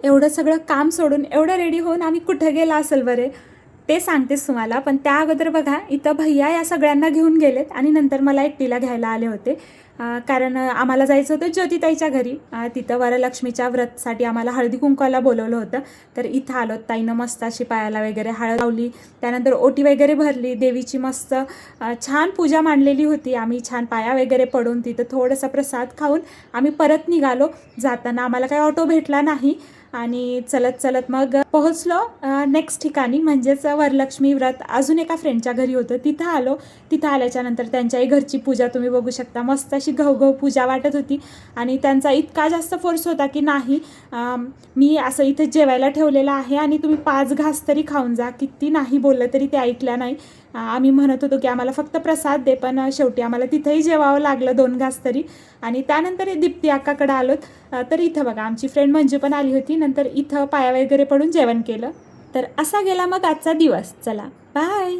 एवढं सगळं काम सोडून एवढं रेडी होऊन आम्ही कुठं गेला असेल बरे ते सांगतेच तुम्हाला. पण त्या अगोदर बघा इथं भैया या सगळ्यांना घेऊन गेलेत आणि नंतर मला एकटीला घ्यायला आले होते. कारण आम्हाला जायचं होतं ज्योतिताईच्या घरी. तिथं वरलक्ष्मीच्या व्रतसाठी आम्हाला हळदी कुंकवाला बोलवलं होतं. तर इथं आलो. ताईनं मस्त अशी पायाला वगैरे हळद लावली, त्यानंतर ओटी वगैरे भरली, देवीची मस्त छान पूजा मांडलेली होती. आम्ही छान पाया वगैरे पडून तिथं थोडासा प्रसाद खाऊन आम्ही परत निघालो. जाताना आम्हाला काही ऑटो भेटला नाही आणि चलत चलत मग पोहोचलो नेक्स्ट ठिकाणी, म्हणजेच वरलक्ष्मी व्रत अजून एका फ्रेंडच्या घरी होतं. तिथं आलो. तिथं आल्याच्यानंतर त्यांच्याही घरची पूजा तुम्ही बघू शकता. मस्त अशी घवघव पूजा वाटत होती आणि त्यांचा इतका जास्त फोर्स होता की नाही, मी असं इथे जेवायला ठेवलेलं आहे आणि तुम्ही 5 घास तरी खाऊन जा. किती नाही बोललं तरी ते ऐकल्या नाही. आम्ही म्हणत होतो की आम्हाला फक्त प्रसाद दे, पण शेवटी आम्हाला तिथंही जेवावं लागलं 2 घास तरी. आणि त्यानंतर दीप्ती अक्काकडे आलोत. तर इथं बघा आमची फ्रेंड मंजू पण आली होती. नंतर इथं पाया वगैरे पडून जेवण केलं. तर असा गेला मग आजचा दिवस. चला बाय.